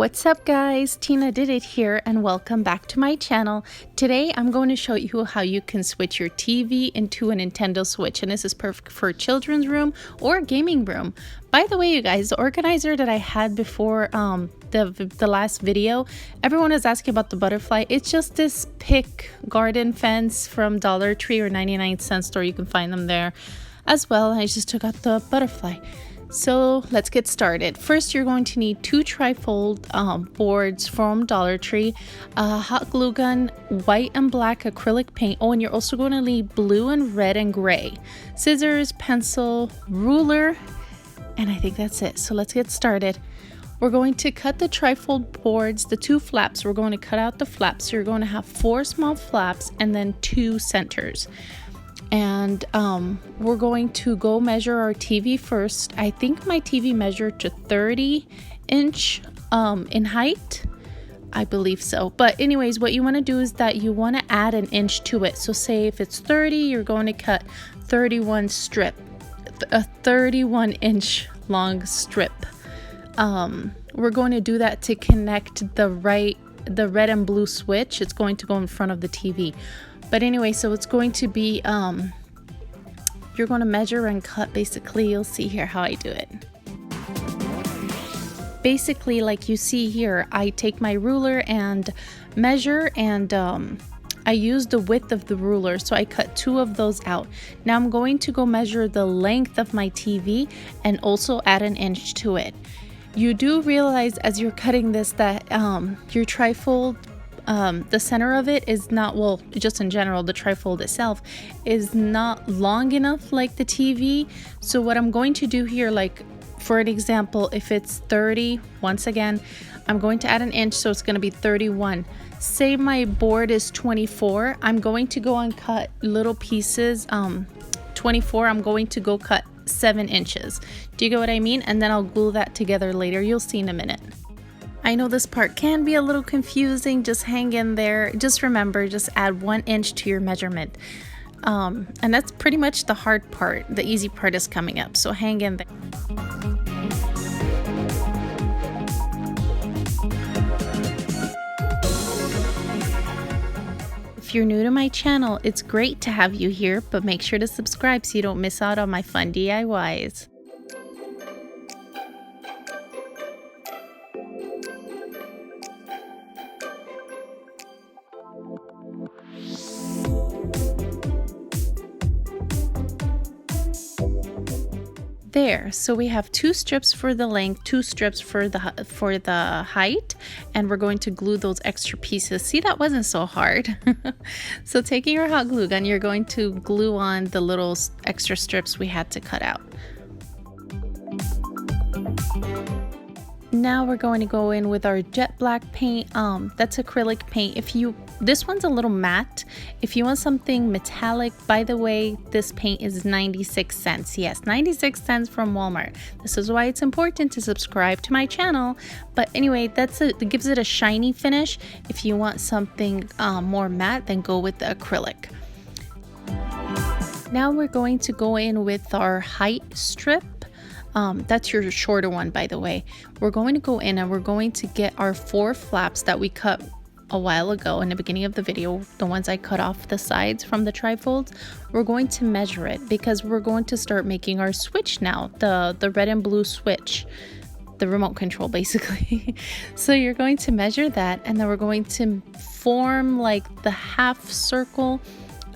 What's up guys, Tina did it here and welcome back to my channel. Today I'm going to show you how you can switch your TV into a Nintendo Switch, and this is perfect for a children's room or a gaming room. By the way, you guys, the organizer that I had before the last video, everyone is asking about the butterfly. It's just this pick garden fence from Dollar Tree or 99-cent store. You can find them there as well. I just took out the butterfly. So let's get started. First, you're going to need two trifold boards from Dollar Tree, a hot glue gun, white and black acrylic paint. Oh, and you're also going to need blue and red and gray, scissors, pencil, ruler, and I think that's it. So let's get started. We're going to cut the trifold boards, the two flaps. We're going to cut out the flaps. So you're going to have 4 small flaps and then 2 centers. And we're going to go measure our TV first. I think my TV measured to 30-inch in height. I believe so. But anyways, what you want to do is that you want to add an inch to it. So say if it's 30, you're going to cut 31 strip, a 31-inch long strip. We're going to do that to connect the red and blue switch. It's going to go in front of the TV. But anyway, so it's going to be, you're going to measure and cut basically. You'll see here how I do it. Basically, like you see here, I take my ruler and measure, and I use the width of the ruler. So I cut 2 of those out. Now I'm going to go measure the length of my TV and also add an inch to it. You do realize as you're cutting this that your trifold, the center of it is not, well, just in general, the trifold itself is not long enough like the TV. So what I'm going to do here, like for an example, if it's 30, once again, I'm going to add an inch, so it's going to be 31. Say my board is 24, I'm going to go and cut little pieces. 24, I'm going to go cut 7 inches. Do you get what I mean? And then I'll glue that together later. You'll see in a minute. I know this part can be a little confusing. Just hang in there. Just remember, just add 1 inch to your measurement. And that's pretty much the hard part. The easy part is coming up. So hang in there. If you're new to my channel, it's great to have you here, but make sure to subscribe so you don't miss out on my fun DIYs. There, so we have 2 strips for the length, 2 strips for the height, and we're going to glue those extra pieces. See, that wasn't so hard. So taking your hot glue gun, you're going to glue on the little extra strips we had to cut out. Now we're going to go in with our jet black paint. That's acrylic paint. This one's a little matte. If you want something metallic, by the way, this paint is 96 cents. Yes, 96 cents from Walmart. This is why it's important to subscribe to my channel. But anyway, it gives it a shiny finish. If you want something more matte, then go with the acrylic. Now we're going to go in with our height strip. That's your shorter one, by the way. We're going to go in and we're going to get our 4 flaps that we cut a while ago in the beginning of the video, the ones I cut off the sides from the trifolds. We're going to measure it because we're going to start making our switch now, the red and blue switch, the remote control basically. So you're going to measure that, and then we're going to form like the half circle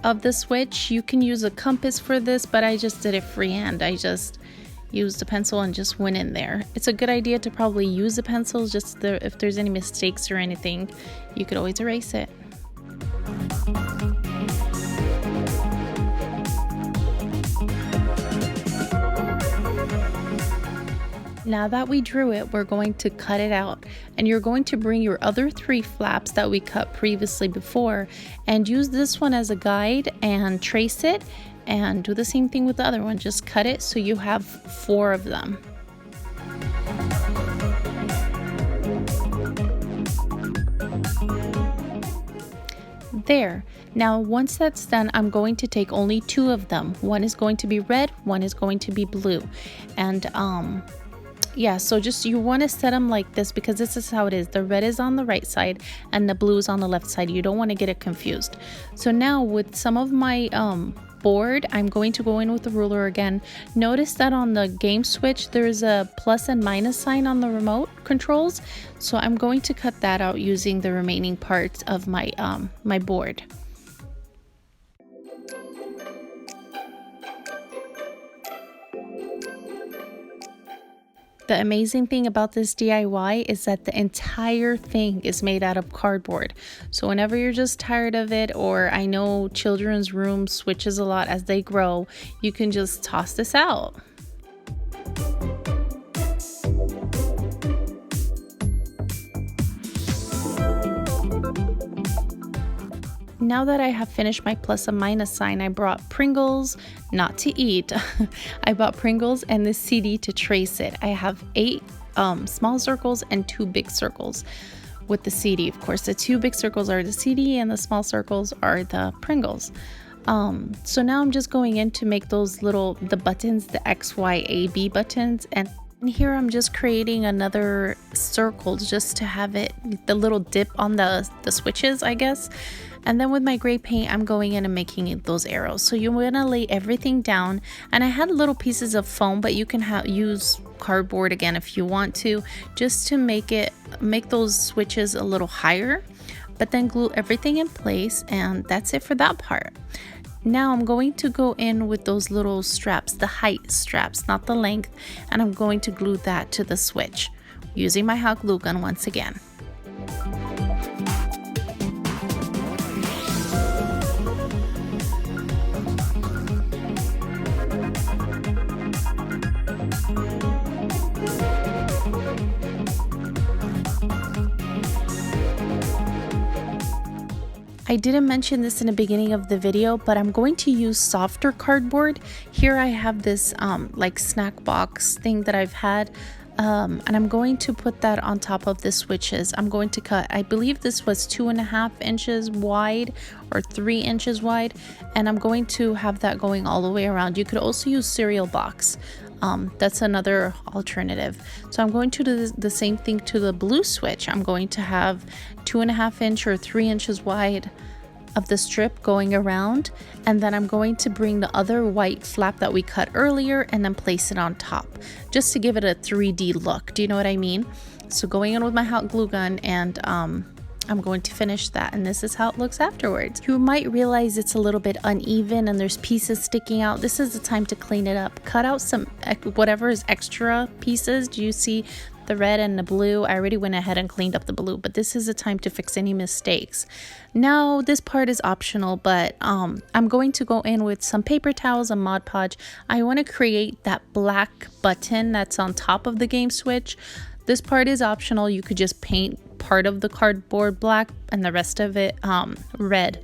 of the switch. You can use a compass for this, but I just did it freehand. I just used a pencil and just went in there. It's a good idea to probably use a pencil, just if there's any mistakes or anything, you could always erase it. Now that we drew it, we're going to cut it out, and you're going to bring your other 3 flaps that we cut previously before and use this one as a guide and trace it, and do the same thing with the other one. Just cut it so you have 4 of them. There. Now once that's done, I'm going to take only 2 of them. One is going to be red, one is going to be blue. And Yeah, so just you want to set them like this because this is how it is. The red is on the right side and the blue is on the left side. You don't want to get it confused. So now with some of my board, I'm going to go in with the ruler again. Notice that on the game Switch there's a plus and minus sign on the remote controls, so I'm going to cut that out using the remaining parts of my my board. The amazing thing about this DIY is that the entire thing is made out of cardboard. So whenever you're just tired of it, or I know children's room switches a lot as they grow, you can just toss this out. Now that I have finished my plus and minus sign, I brought Pringles, not to eat. I bought Pringles and this CD to trace it. I have 8 small circles and 2 big circles with the CD. Of course, the 2 big circles are the CD and the small circles are the Pringles. So now I'm just going in to make those the buttons, the X, Y, A, B buttons, and here I'm just creating another circle just to have it, the little dip on the switches, I guess. And then with my gray paint, I'm going in and making those arrows. So you want to lay everything down. And I had little pieces of foam, but you can use cardboard again if you want to, just to make those switches a little higher. But then glue everything in place, and that's it for that part. Now I'm going to go in with those little straps, the height straps, not the length, and I'm going to glue that to the switch using my hot glue gun once again. I didn't mention this in the beginning of the video, but I'm going to use softer cardboard. Here I have this like snack box thing that I've had, and I'm going to put that on top of the switches. I'm going to cut, I believe this was 2.5 inches wide or 3 inches wide, and I'm going to have that going all the way around. You could also use cereal box. That's another alternative. So I'm going to do the same thing to the blue switch. I'm going to have 2.5 inch or 3 inches wide of the strip going around, and then I'm going to bring the other white flap that we cut earlier and then place it on top just to give it a 3D look. Do you know what I mean? So going in with my hot glue gun, and I'm going to finish that, and this is how it looks afterwards. You might realize it's a little bit uneven and there's pieces sticking out. This is the time to clean it up. Cut out some whatever is extra pieces. Do you see the red and the blue? I already went ahead and cleaned up the blue, but this is the time to fix any mistakes. Now this part is optional, but I'm going to go in with some paper towels and Mod Podge. I want to create that black button that's on top of the game Switch. This part is optional. You could just paint part of the cardboard black and the rest of it red.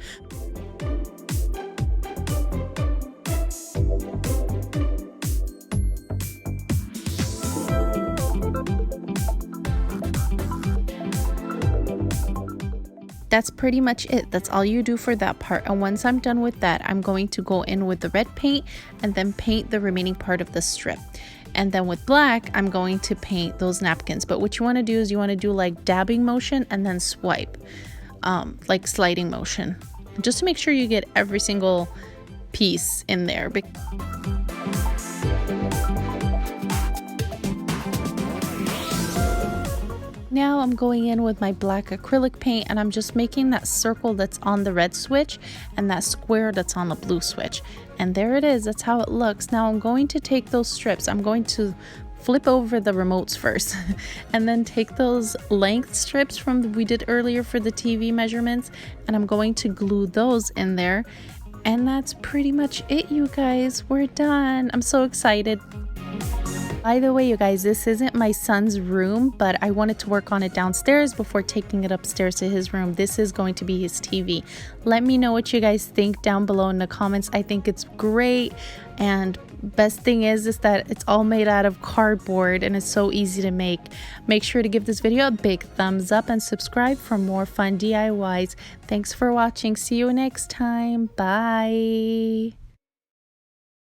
That's pretty much it. That's all you do for that part. And once I'm done with that, I'm going to go in with the red paint and then paint the remaining part of the strip. And then with black, I'm going to paint those napkins. But what you want to do is you want to do like dabbing motion and then swipe, like sliding motion, just to make sure you get every single piece in there. Now I'm going in with my black acrylic paint, and I'm just making that circle that's on the red switch and that square that's on the blue switch. And there it is. That's how it looks. Now I'm going to take those strips. I'm going to flip over the remotes first and then take those length strips from we did earlier for the TV measurements, and I'm going to glue those in there. And that's pretty much it, you guys. We're done. I'm so excited. By the way, you guys, this isn't my son's room, but I wanted to work on it downstairs before taking it upstairs to his room. This is going to be his TV. Let me know what you guys think down below in the comments. I think it's great, and best thing is that it's all made out of cardboard and it's so easy to make. Make sure to give this video a big thumbs up and subscribe for more fun DIYs. Thanks for watching. See you next time. Bye.